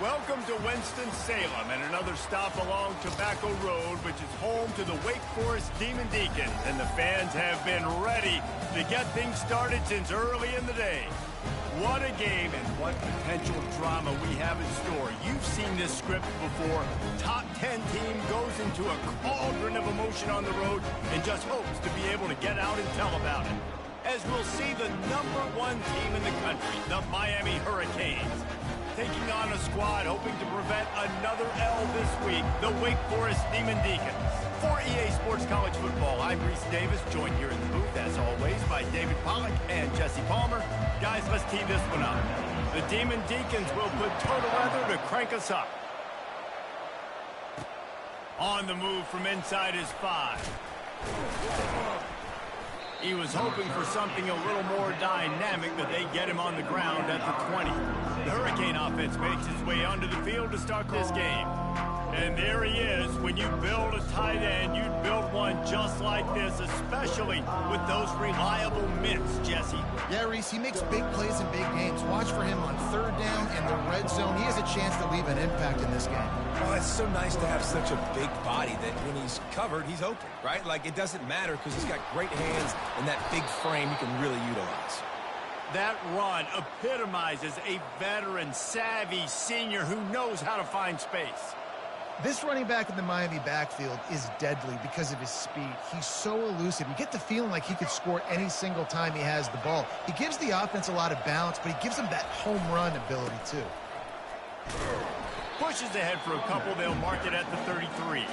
Welcome to Winston-Salem and another stop along Tobacco Road, which is home to the Wake Forest Demon Deacons, and the fans have been ready to get things started since early in the day. What a game and what potential drama we have in store. You've seen this script before. Top 10 team goes into a cauldron of emotion on the road and just hopes to be able to get out and tell about it. As we'll see the #1 team in the country, the Miami Hurricanes, taking on a squad hoping to prevent another L this week, the Wake Forest Demon Deacons. For EA Sports College Football, I'm Reese Davis, joined here in the booth, as always, by David Pollack and Jesse Palmer. Guys, let's tee this one up. The Demon Deacons will put total weather to crank us up. On the move from inside his 5. He was hoping for something a little more dynamic, but they get him on the ground at the 20. The Hurricane offense makes its way onto the field to start this game. And there he is. When you build a tight end, you'd build one just like this, especially with those reliable mitts, Jesse. Yeah, Reese, he makes big plays in big games. Watch for him on 3rd down and the red zone. He has a chance to leave an impact in this game. Well, it's so nice to have such a big body that when he's covered, he's open, right? Like, it doesn't matter because he's got great hands and that big frame you can really utilize. That run epitomizes a veteran, savvy senior who knows how to find space. This running back in the Miami backfield is deadly because of his speed. He's so elusive. You get the feeling like he could score any single time he has the ball. He gives the offense a lot of balance, but he gives them that home run ability too. Pushes ahead for a couple. They'll mark it at the 33.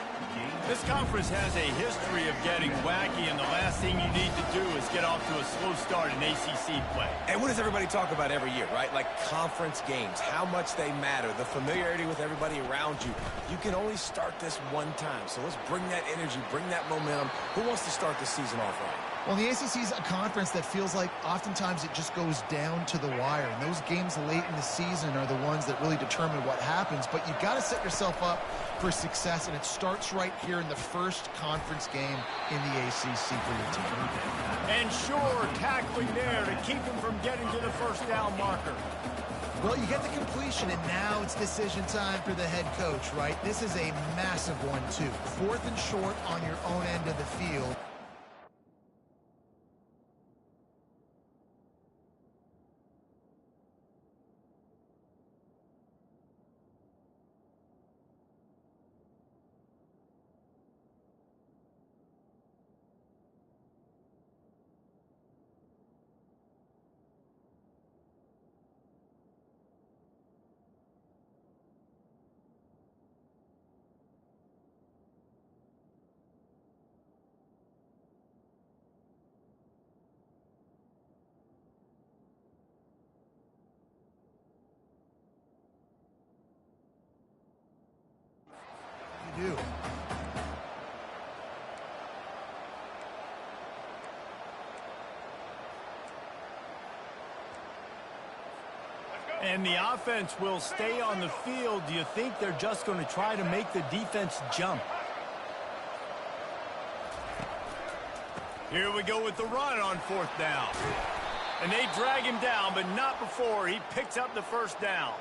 This conference has a history of getting wacky, and the last thing you need to do is get off to a slow start in ACC play. And what does everybody talk about every year, right? Like conference games, how much they matter, the familiarity with everybody around you. You can only start this one time, so let's bring that energy, bring that momentum. Who wants to start the season off right? Well, the ACC is a conference that feels like oftentimes it just goes down to the wire. And those games late in the season are the ones that really determine what happens. But you've got to set yourself up for success, and it starts right here in the first conference game in the ACC for your team. And sure, tackling there to keep him from getting to the first down marker. Well, you get the completion, and now it's decision time for the head coach, right? This is a massive one, too. 4th and short on your own end of the field. Do. And the offense will stay on the field. Do you think they're just going to try to make the defense jump? Here we go with the run on 4th down. And they drag him down, but not before he picks up the first down.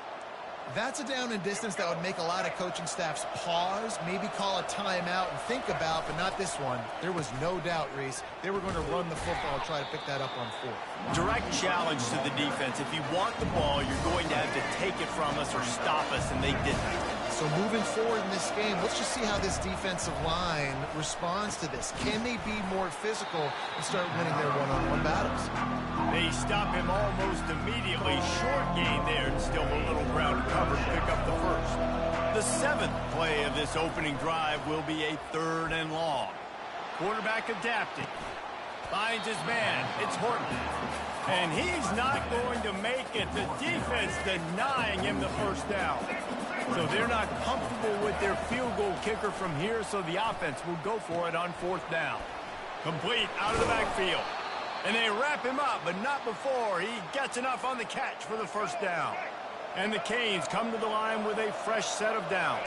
That's a down and distance that would make a lot of coaching staffs pause, maybe call a timeout and think about, but not this one. There was no doubt, Reese, they were going to run the football, try to pick that up on 4th. Direct challenge to the defense. If you want the ball, you're going to have to take it from us or stop us, and they didn't. So moving forward in this game, let's just see how this defensive line responds to this. Can they be more physical and start winning their one-on-one battles? They stop him almost immediately. Short gain there, and still a little ground to cover to pick up the first. The 7th play of this opening drive will be a 3rd and long. Quarterback adapting. Finds his man. It's Horton. And he's not going to make it. The defense denying him the first down. So they're not comfortable with their field goal kicker from here, so the offense will go for it on 4th down. Complete out of the backfield. And they wrap him up, but not before he gets enough on the catch for the first down. And the Canes come to the line with a fresh set of downs.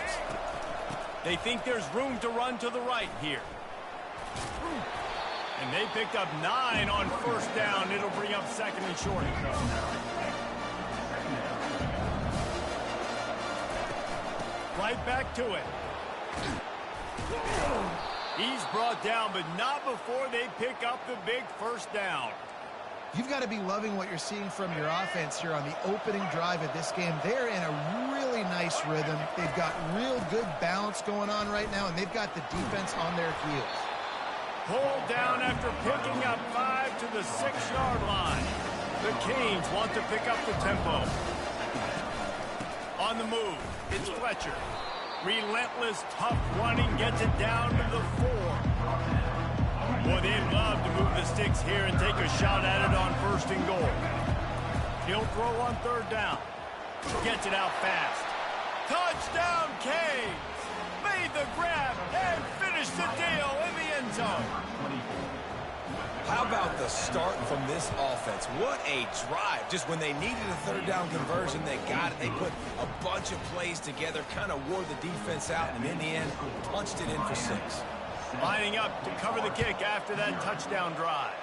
They think there's room to run to the right here. And they picked up 9 on 1st down. It'll bring up 2nd and short. right back to it. He's brought down, but not before they pick up the big first down. You've got to be loving what you're seeing from your offense here on the opening drive of this game. They're in a really nice rhythm. They've got real good balance going on right now, and they've got the defense on their heels. Pulled down after picking up 5 to the 6-yard line. The Canes want to pick up the tempo. On the move, it's Fletcher. Relentless, tough running gets it down to the 4. Boy, they'd love to move the sticks here and take a shot at it on 1st and goal. He'll throw on 3rd down. Gets it out fast. Touchdown, Canes! Made the grab and finished the deal in the end zone. How about the start from this offense? What a drive. Just when they needed a 3rd down conversion, they got it. They put a bunch of plays together, kind of wore the defense out, and in the end, punched it in for 6. Lining up to cover the kick after that touchdown drive.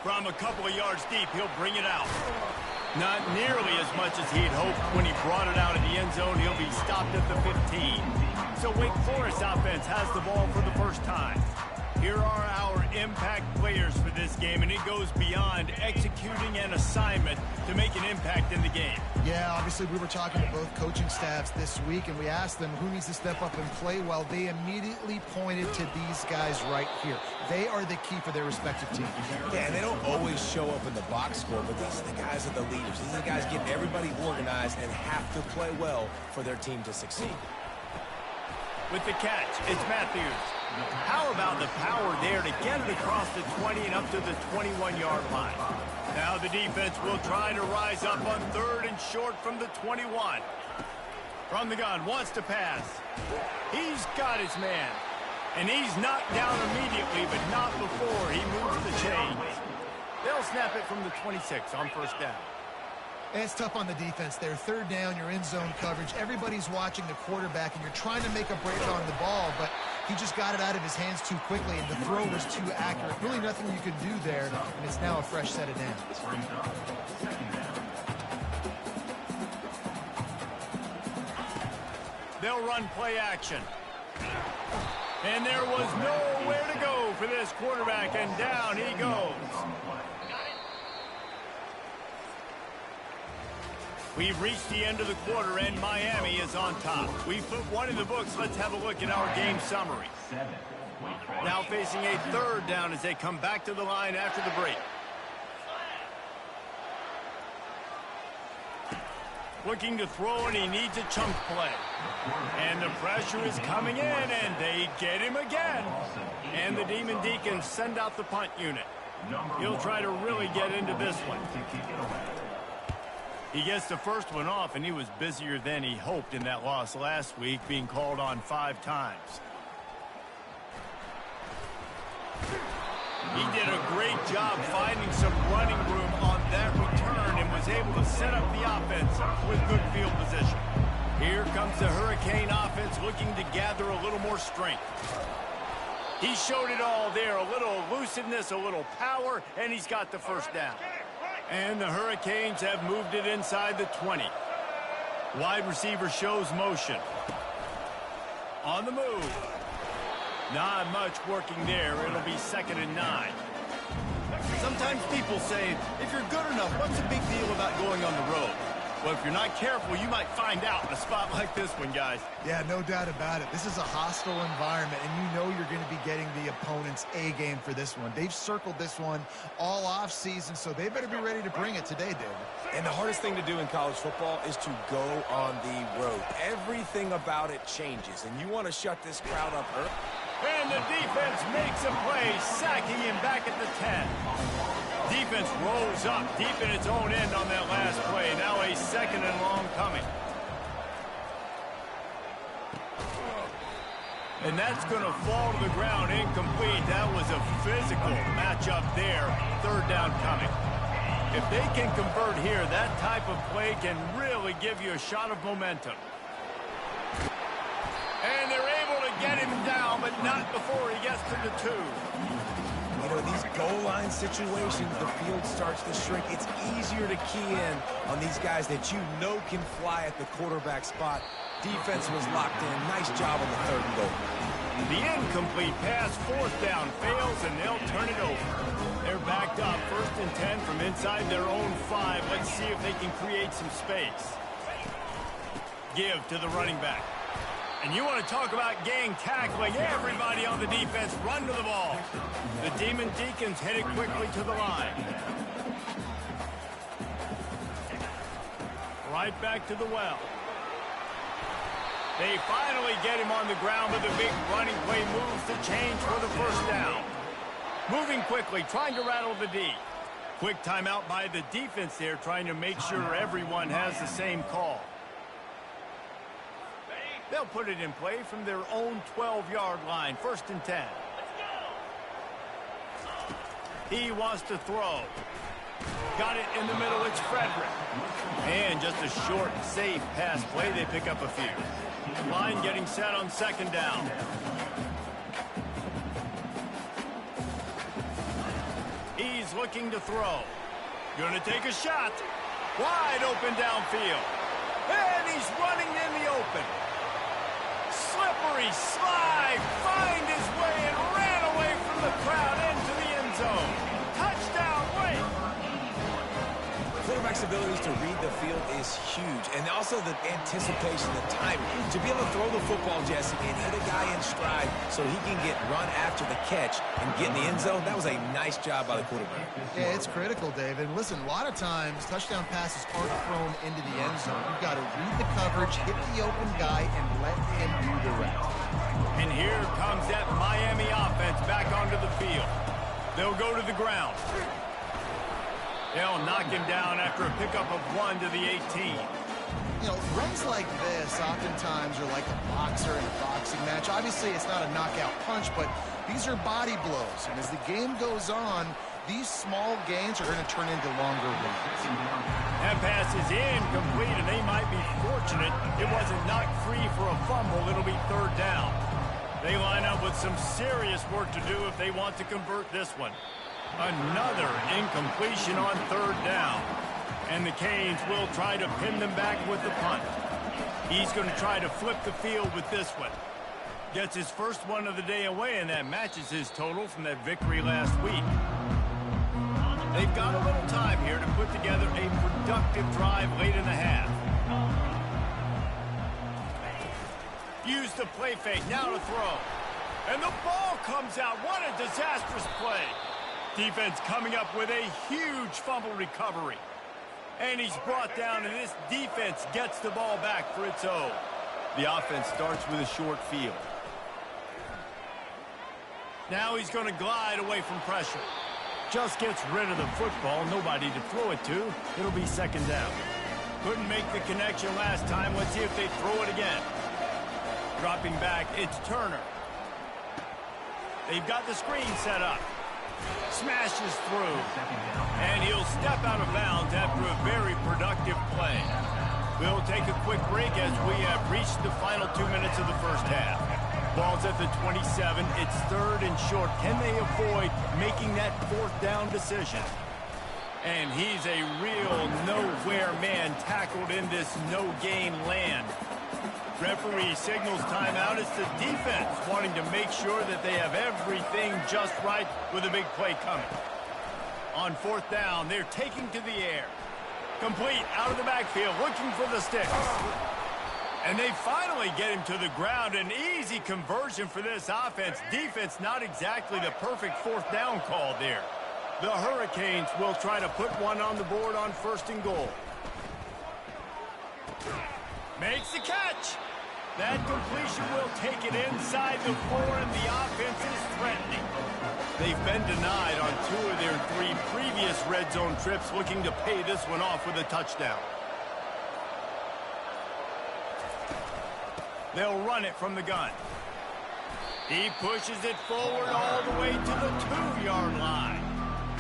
From a couple of yards deep, he'll bring it out. Not nearly as much as he'd hoped when he brought it out of the end zone. He'll be stopped at the 15. So Wake Forest offense has the ball for the first time. Here are our impact players for this game, and it goes beyond executing an assignment to make an impact in the game. Yeah, obviously we were talking to both coaching staffs this week, and we asked them who needs to step up and play well. They immediately pointed to these guys right here. They are the key for their respective teams. Yeah, and they don't always show up in the box score, but these are the guys that are the leaders. These are the guys getting everybody organized and have to play well for their team to succeed. With the catch, it's Matthews. How about the power there to get it across the 20 and up to the 21-yard line? Now the defense will try to rise up on 3rd and short from the 21. From the gun, wants to pass. He's got his man. And he's knocked down immediately, but not before he moves the chains. They'll snap it from the 26 on 1st down. It's tough on the defense there. 3rd down, you're in zone coverage. Everybody's watching the quarterback, and you're trying to make a break on the ball, but he just got it out of his hands too quickly, and the throw was too accurate. Really nothing you can do there, and it's now a fresh set of downs. They'll run play action. And there was nowhere to go for this quarterback, and down he goes. We've reached the end of the quarter, and Miami is on top. We've put one in the books. Let's have a look at our game summary. Now facing a 3rd down as they come back to the line after the break. Looking to throw, and he needs a chunk play. And the pressure is coming in, and they get him again. And the Demon Deacons send out the punt unit. He'll try to really get into this one. He gets the first one off, and he was busier than he hoped in that loss last week, being called on 5 times. He did a great job finding some running room on that return and was able to set up the offense with good field position. Here comes the Hurricane offense looking to gather a little more strength. He showed it all there, a little elusiveness, a little power, and he's got the first down. And the Hurricanes have moved it inside the 20. Wide receiver shows motion. On the move. Not much working there. It'll be 2nd and 9. Sometimes people say, if you're good enough, what's the big deal about going on the road? Well, if you're not careful, you might find out in a spot like this one, guys. Yeah, no doubt about it. This is a hostile environment, and you know you're going to be getting the opponent's A game for this one. They've circled this one all off season, so they better be ready to bring it today, David. And the hardest thing to do in college football is to go on the road. Everything about it changes, and you want to shut this crowd up early. And the defense makes a play, sacking him back at the 10. Defense rolls up deep in its own end on that last play. Now a 2nd and long coming. And that's going to fall to the ground incomplete. That was a physical matchup there. 3rd down coming. If they can convert here, that type of play can really give you a shot of momentum. And they're able to get him down, but not before he gets to the 2. You know, in these goal line situations, the field starts to shrink. It's easier to key in on these guys that you know can fly at the quarterback spot. Defense was locked in. Nice job on the 3rd and goal. The incomplete pass, 4th down, fails, and they'll turn it over. They're backed up, 1st and 10 from inside their own 5. Let's see if they can create some space. Give to the running back. And you want to talk about gang tackling. Everybody on the defense run to the ball. The Demon Deacons headed quickly to the line. Right back to the well. They finally get him on the ground with a big running play, moves the change for the 1st down. Moving quickly, trying to rattle the D. Quick timeout by the defense there, trying to make sure everyone has the same call. They'll put it in play from their own 12-yard line, 1st and 10. He wants to throw. Got it in the middle, it's Frederick. And just a short, safe pass play, they pick up a few. Line getting set on 2nd down. He's looking to throw. Gonna take a shot. Wide open downfield. And he's running in the open. Slippery slide, find his way and ran away from the crowd into the end zone. Touchdown, Wake! Quarterback's abilities to read the field is huge, and also the anticipation, the timing. To be able to throw the football, Jesse, and hit a guy in stride so he can get run after the catch and get in the end zone, that was a nice job by the quarterback. Yeah, it's critical, David. Listen, a lot of times, touchdown passes aren't thrown into the end zone. You've got to read the coverage, hit the open guy, and let him do the rest. And here comes that Miami offense back onto the field. They'll go to the ground. They'll knock him down after a pickup of 1 to the 18. You know, runs like this oftentimes are like a boxer in a boxing match. Obviously, it's not a knockout punch, but these are body blows. And as the game goes on, these small gains are going to turn into longer runs. That pass is incomplete, and they might be fortunate it wasn't knocked free for a fumble. It'll be 3rd down. They line up with some serious work to do if they want to convert this one. Another incompletion on 3rd down. And the Canes will try to pin them back with the punt. He's going to try to flip the field with this one. Gets his first one of the day away, and that matches his total from that victory last week. They've got a little time here to put together a productive drive late in the half. Use the play fake, now to throw. And the ball comes out. What a disastrous play. Defense coming up with a huge fumble recovery. And he's brought down, and this defense gets the ball back for its own. The offense starts with a short field. Now he's going to glide away from pressure. Just gets rid of the football. Nobody to throw it to. It'll be 2nd down. Couldn't make the connection last time. Let's see if they throw it again. Dropping back, it's Turner. They've got the screen set up. Smashes through. And he'll step out of bounds after a very productive play. We'll take a quick break as we have reached the final 2 minutes of the 1st half. Ball's at the 27. It's 3rd and short. Can they avoid making that 4th down decision? And he's a real nowhere man tackled in this no-gain land. Referee signals timeout. It's the defense wanting to make sure that they have everything just right with a big play coming. On 4th down, they're taking to the air. Complete out of the backfield, looking for the sticks. And they finally get him to the ground. An easy conversion for this offense. Defense not exactly the perfect 4th down call there. The Hurricanes will try to put one on the board on 1st and goal. Makes the catch. That completion will take it inside the 4, and the offense is threatening. They've been denied on 2 of their 3 previous red zone trips, looking to pay this one off with a touchdown. They'll run it from the gun. He pushes it forward all the way to the 2-yard line.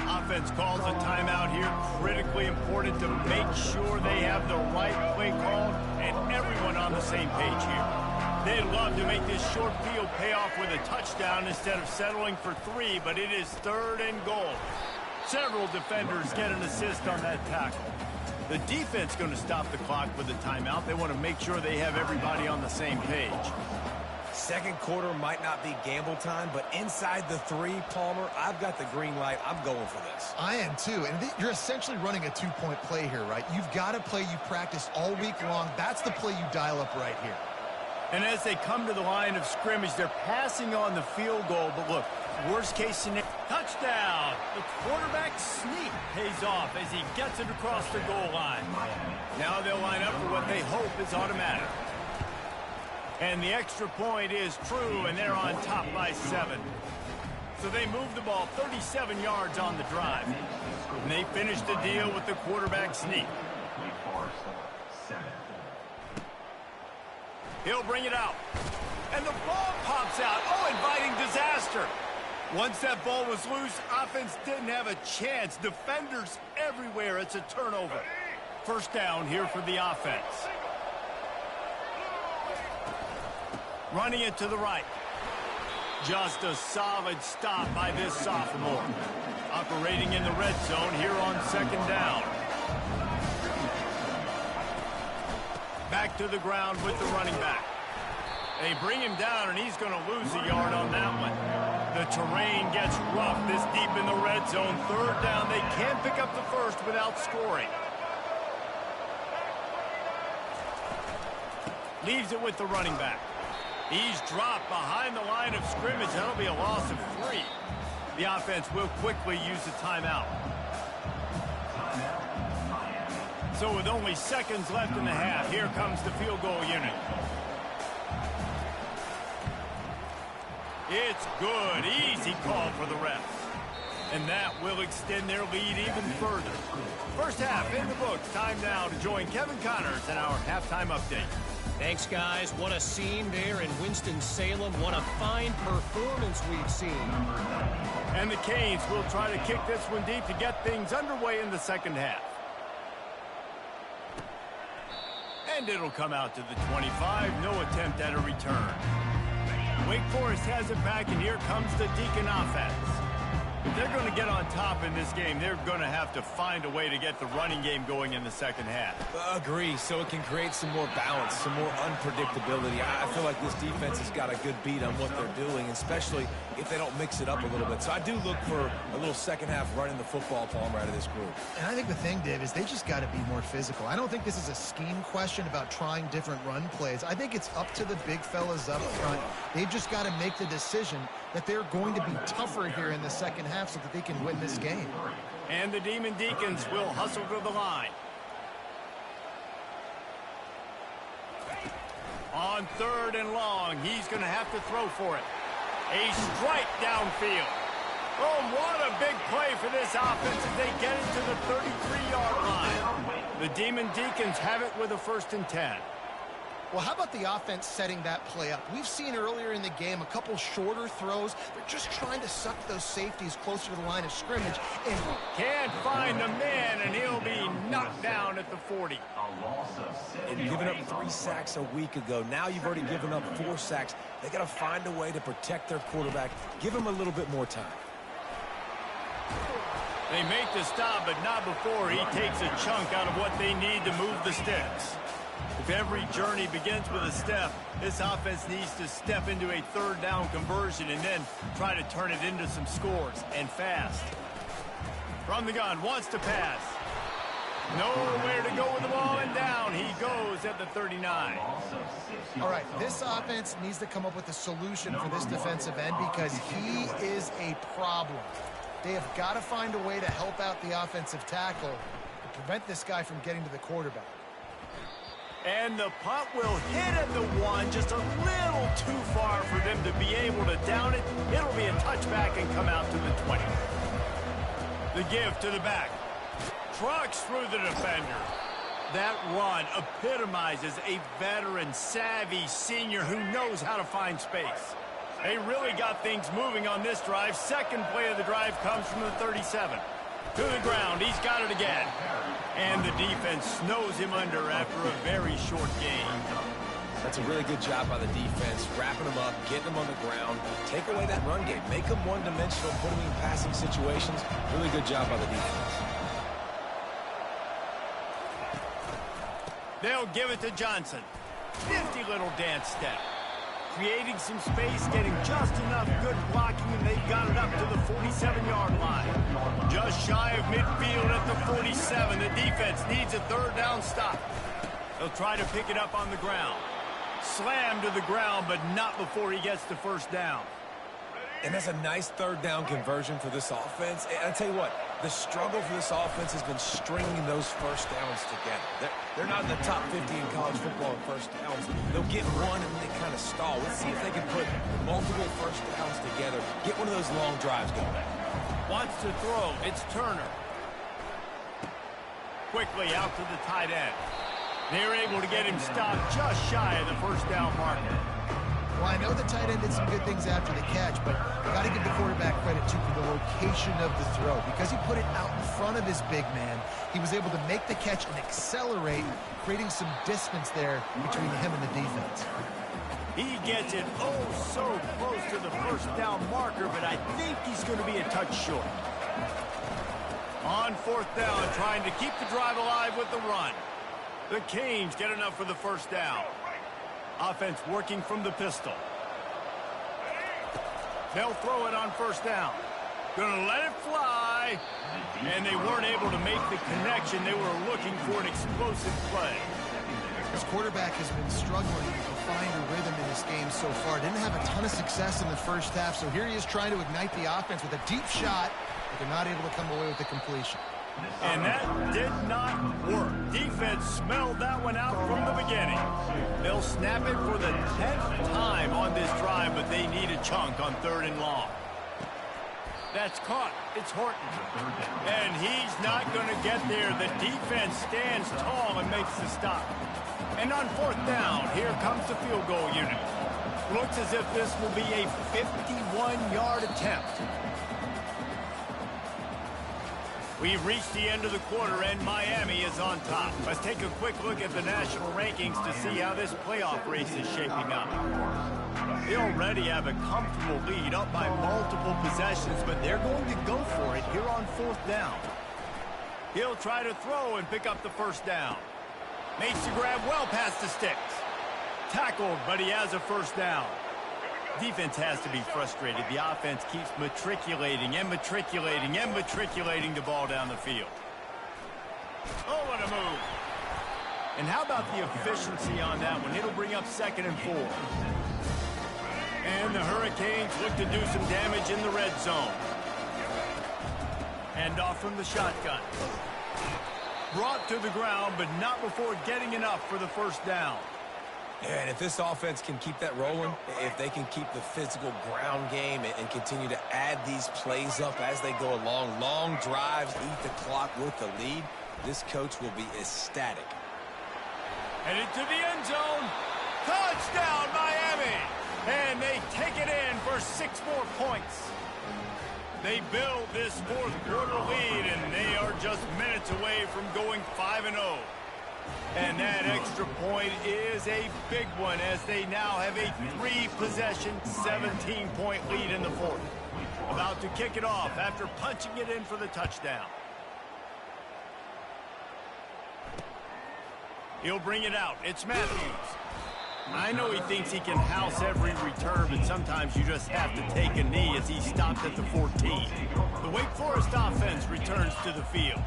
Offense calls a timeout here. Critically important to make sure they have the right play called and everyone on the same page here. They'd love to make this short field pay off with a touchdown instead of settling for 3, but it is 3rd and goal. Several defenders get an assist on that tackle. The defense going to stop the clock with a timeout. They want to make sure they have everybody on the same page. Second quarter might not be gamble time, but inside the 3, Palmer, I've got the green light. I'm going for this. I am too, and you're essentially running a 2-point play here, right? You've got a play you practice all week long. That's the play you dial up right here. And as they come to the line of scrimmage, they're passing on the field goal. But look, worst case scenario, touchdown. The quarterback sneak pays off as he gets it across the goal line. Now they'll line up for what they hope is automatic. And the extra point is true, and they're on top by 7. So they move the ball 37 yards on the drive. And they finish the deal with the quarterback sneak. He'll bring it out. And the ball pops out. Oh, inviting disaster. Once that ball was loose, offense didn't have a chance. Defenders everywhere. It's a turnover. First down here for the offense. Running it to the right. Just a solid stop by this sophomore. Operating in the red zone here on 2nd down. Back to the ground with the running back. They bring him down, and he's going to lose a yard on that one. The terrain gets rough this deep in the red zone. 3rd down. They can't pick up the first without scoring. Leaves it with the running back. He's dropped behind the line of scrimmage. That'll be a loss of 3. The offense will quickly use the timeout. So with only seconds left in the half, here comes the field goal unit. It's good. Easy call for the refs. And that will extend their lead even further. First half in the books. Time now to join Kevin Connors in our halftime update. Thanks, guys. What a scene there in Winston-Salem. What a fine performance we've seen. And the Canes will try to kick this one deep to get things underway in the second half. And it'll come out to the 25. No attempt at a return. Wake Forest has it back, and here comes the Deacon offense. If they're going to get on top in this game, they're going to have to find a way to get the running game going in the second half. Agree, so it can create some more balance, some more unpredictability. I feel like this defense has got a good beat on what they're doing, especially if they don't mix it up a little bit. So I do look for a little second half running the football, Palmer, out of this group. And I think the thing, Dave, is they just got to be more physical. I don't think this is a scheme question about trying different run plays. I think it's up to the big fellas up front. They've just got to make the decision that they're going to be tougher here in the second half so that they can win this game. And the Demon Deacons will hustle to the line. On 3rd and long, he's going to have to throw for it. A strike downfield. Oh, what a big play for this offense as they get it to the 33-yard line. The Demon Deacons have it with a 1st and 10. Well, how about the offense setting that play up? We've seen earlier in the game a couple shorter throws. They're just trying to suck those safeties closer to the line of scrimmage. And can't find the man, and he'll be knocked down at the 40. And giving up 3 sacks a week ago. Now you've already given up 4 sacks. They got to find a way to protect their quarterback. Give him a little bit more time. They make the stop, but not before he takes a chunk out of what they need to move the sticks. If every journey begins with a step, this offense needs to step into a 3rd down conversion and then try to turn it into some scores, and fast. From the gun, wants to pass. Nowhere to go with the ball, and down he goes at the 39. All right, this offense needs to come up with a solution for this defensive end because he is a problem. They have got to find a way to help out the offensive tackle to prevent this guy from getting to the quarterback. And the punt will hit at the 1, just a little too far for them to be able to down it. It'll be a touchback and come out to the 20. The give to the back. Trucks through the defender. That run epitomizes a veteran, savvy senior who knows how to find space. They really got things moving on this drive. Second play of the drive comes from the 37. To the ground, he's got it again. And the defense snows him under after a very short game. That's a really good job by the defense, wrapping them up, getting them on the ground, take away that run game, make them one-dimensional, put them in passing situations. Really good job by the defense. They'll give it to Johnson. Nifty little dance step. Creating some space, getting just enough good blocking, and they got it up to the 47-yard line. Just shy of midfield at the 47. The defense needs a third down stop. They'll try to pick it up on the ground. Slam to the ground, but not before he gets the first down. And that's a nice third down conversion for this offense. And I tell you what, the struggle for this offense has been stringing those first downs together. They're not in the top 50 in college football in first downs. They'll get one and they kind of stall. Let's see if they can put multiple first downs together. Get one of those long drives going. Wants to throw. It's Turner. Quickly out to the tight end. They're able to get him stopped just shy of the first down marker. Well, I know the tight end did some good things after the catch, but got to give the quarterback credit, too, for the location of the throw. Because he put it out in front of his big man, he was able to make the catch and accelerate, creating some distance there between him and the defense. He gets it so close to the first down marker, but I think he's going to be a touch short. On fourth down, trying to keep the drive alive with the run. The Canes get enough for the first down. Offense working from the pistol. They'll throw it on first down. Gonna let it fly. And they weren't able to make the connection. They were looking for an explosive play. This quarterback has been struggling to find a rhythm in this game so far. Didn't have a ton of success in the first half, so here he is trying to ignite the offense with a deep shot, but they're not able to come away with the completion. And that did not work. Defense smelled that one out from the beginning. They'll snap it for the 10th time on this drive, but they need a chunk on 3rd and long. That's caught. It's Horton. And he's not going to get there. The defense stands tall and makes the stop. And on 4th down, here comes the field goal unit. Looks as if this will be a 51-yard attempt. We've reached the end of the quarter, and Miami is on top. Let's take a quick look at the national rankings to see how this playoff race is shaping up. They already have a comfortable lead, up by multiple possessions, but they're going to go for it here on 4th down. He'll try to throw and pick up the first down. Makes the grab well past the sticks. Tackled, but he has a first down. Defense has to be frustrated. The offense keeps matriculating and matriculating and matriculating the ball down the field. Oh, what a move. And how about the efficiency on that one? It'll bring up 2nd and 4. And the Hurricanes look to do some damage in the red zone. And off from the shotgun. Brought to the ground, but not before getting enough for the first down. Yeah, and if this offense can keep that rolling, if they can keep the physical ground game and continue to add these plays up as they go along, long drives, eat the clock with the lead, this coach will be ecstatic. Headed to the end zone. Touchdown, Miami! And they take it in for 6 more points. They build this 4th quarter lead, and they are just minutes away from going 5-0. And that extra point is a big one, as they now have a 3-possession, 17-point lead in the 4th. About to kick it off after punching it in for the touchdown. He'll bring it out. It's Matthews. I know he thinks he can house every return, but sometimes you just have to take a knee as he stopped at the 14. The Wake Forest offense returns to the field.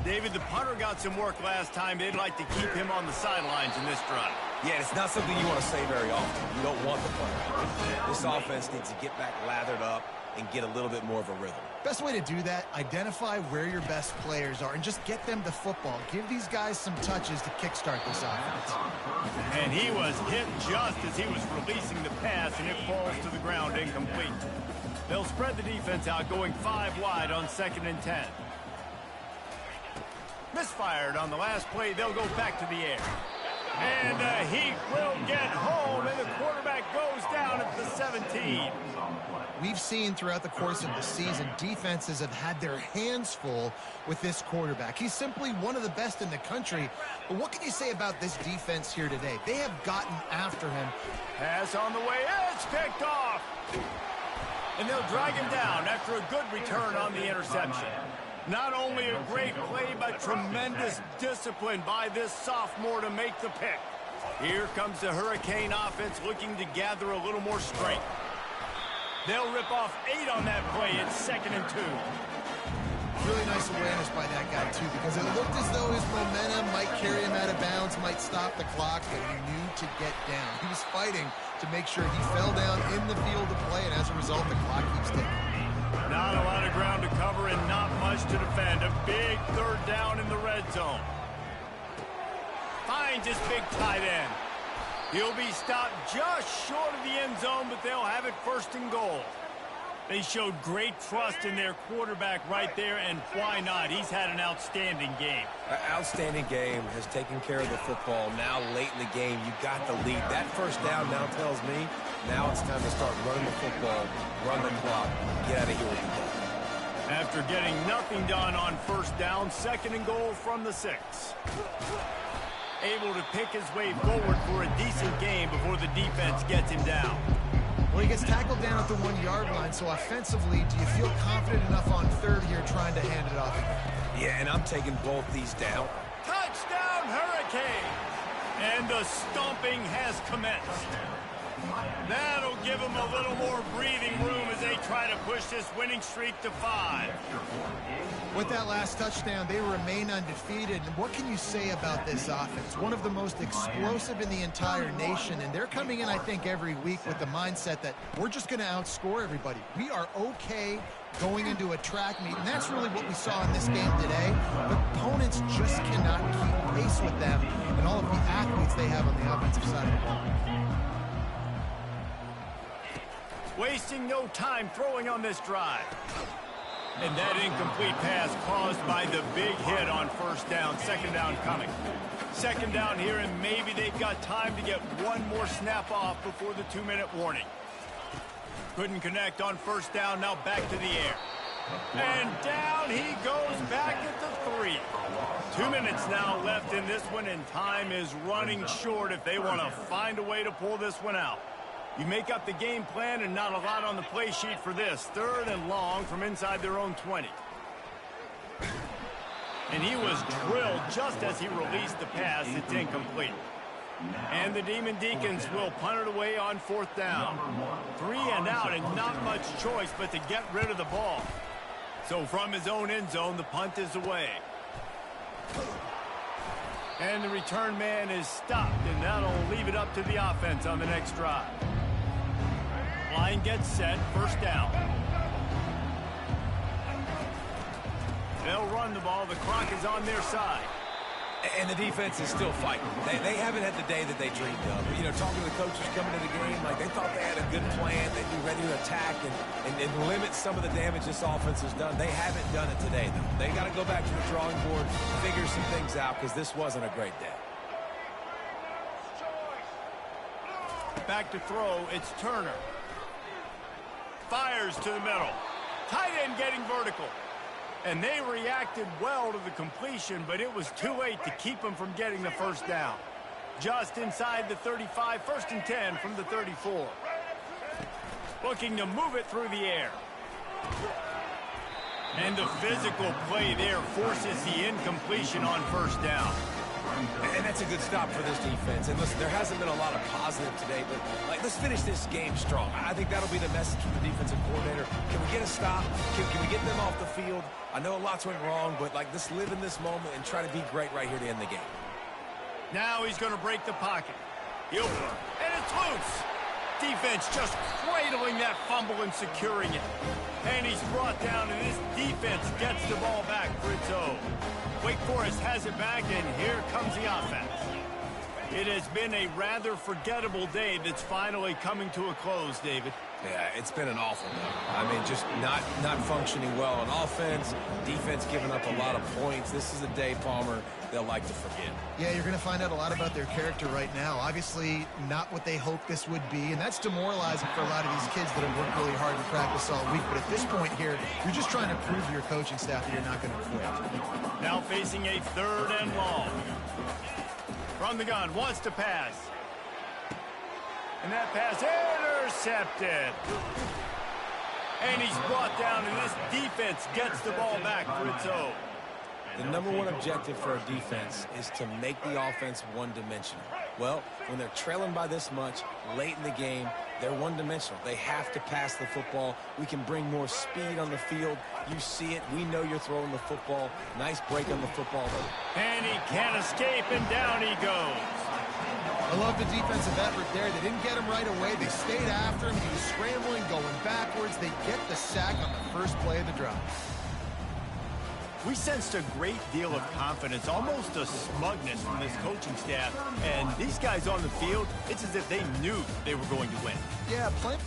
David, the punter got some work last time. They'd like to keep him on the sidelines in this drive. Yeah, it's not something you want to say very often. You don't want the punter. This offense needs to get back lathered up and get a little bit more of a rhythm. Best way to do that, identify where your best players are and just get them the football. Give these guys some touches to kickstart this offense. And he was hit just as he was releasing the pass, and it falls to the ground incomplete. They'll spread the defense out, going 5 wide on 2nd and 10. Misfired on the last play. They'll go back to the air. And he will get home, and the quarterback goes down down at the 17. We've seen throughout the course of the season, defenses have had their hands full with this quarterback. He's simply one of the best in the country. But what can you say about this defense here today? They have gotten after him. Pass on the way. It's picked off. And they'll drag him down after a good return on the interception. Not only a great play, but tremendous discipline by this sophomore to make the pick. Here comes the Hurricane offense looking to gather a little more strength. They'll rip off 8 on that play. It's 2nd and 2. Really nice awareness by that guy, too, because it looked as though his momentum might carry him out of bounds, might stop the clock, but he knew to get down. He was fighting to make sure he fell down in the field of play, and as a result, the clock keeps ticking. Not a lot of ground to cover and not much to defend. A big 3rd down in the red zone. Finds his big tight end. He'll be stopped just short of the end zone, but they'll have it 1st and goal. They showed great trust in their quarterback right there, and why not? He's had an outstanding game. Outstanding game, has taken care of the football. Now late in the game, you got the lead. That 1st down now tells me now it's time to start running the football, run the clock, get out of here with the ball. After getting nothing done on 1st down, 2nd and goal from the 6. Able to pick his way forward for a decent game before the defense gets him down. Well, he gets tackled down at the 1-yard line, so offensively, do you feel confident enough on 3rd here trying to hand it off? Yeah, and I'm taking both these down. Touchdown, Hurricane! And the stomping has commenced. That'll give them a little more breathing room as they try to push this winning streak to 5. With that last touchdown, they remain undefeated. And what can you say about this offense? One of the most explosive in the entire nation, and they're coming in, I think, every week with the mindset that we're just going to outscore everybody. We are okay going into a track meet, and that's really what we saw in this game today. But opponents just cannot keep pace with them and all of the athletes they have on the offensive side of the ball. Wasting no time throwing on this drive. And that incomplete pass caused by the big hit on 1st down. 2nd down coming. 2nd down here, and maybe they've got time to get one more snap off before the 2-minute warning. Couldn't connect on 1st down. Now back to the air. And down he goes back at the 3. 2 minutes now left in this one, and time is running short if they want to find a way to pull this one out. You make up the game plan and not a lot on the play sheet for this. 3rd and long from inside their own 20. And he was drilled just as he released the pass. It's incomplete. And the Demon Deacons will punt it away on 4th down. 3 and out, and not much choice but to get rid of the ball. So from his own end zone, the punt is away. And the return man is stopped, and that'll leave it up to the offense on the next drive. Line gets set, 1st down. They'll run the ball. The clock is on their side. And the defense is still fighting. They haven't had the day that they dreamed of. You know, talking to the coaches coming into the game, like they thought they had a good plan. They'd be ready to attack and limit some of the damage this offense has done. They haven't done it today, though. They got to go back to the drawing board, figure some things out, because this wasn't a great day. Back to throw. It's Turner. Fires to the middle. Tight end getting vertical. And they reacted well to the completion, but it was too late to keep them from getting the 1st down. Just inside the 35, 1st and 10 from the 34. Looking to move it through the air. And the physical play there forces the incompletion on 1st down. And that's a good stop for this defense. And listen, there hasn't been a lot of positive today, but let's finish this game strong. I think that'll be the message from the defensive coordinator. Can we get a stop? Can we get them off the field? I know lots went wrong, but let's live in this moment and try to be great right here to end the game. Now he's going to break the pocket. And it's loose. Defense just cradling that fumble and securing it. And he's brought down, and this defense gets the ball back for its own. Wake Forest has it back, and here comes the offense. It has been a rather forgettable day that's finally coming to a close, David. Yeah, it's been an awful day. I mean, just not functioning well on offense, defense giving up a lot of points. This is a day, Palmer, they'll like to forget. Yeah, you're going to find out a lot about their character right now. Obviously, not what they hoped this would be, and that's demoralizing for a lot of these kids that have worked really hard in practice all week. But at this point here, you're just trying to prove to your coaching staff that you're not going to quit. Now facing a 3rd and long. From the gun, wants to pass. And that pass intercepted. And he's brought down, and this defense gets the ball back for its own. The number one objective for a defense is to make the offense one-dimensional. Well, when they're trailing by this much late in the game, they're one-dimensional. They have to pass the football. We can bring more speed on the field. You see it. We know you're throwing the football. Nice break on the football. And he can't escape, and down he goes. I love the defensive effort there. They didn't get him right away. They stayed after him. He was scrambling, going backwards. They get the sack on the first play of the drive. We sensed a great deal of confidence, almost a smugness from this coaching staff. And these guys on the field, it's as if they knew they were going to win. Yeah, playing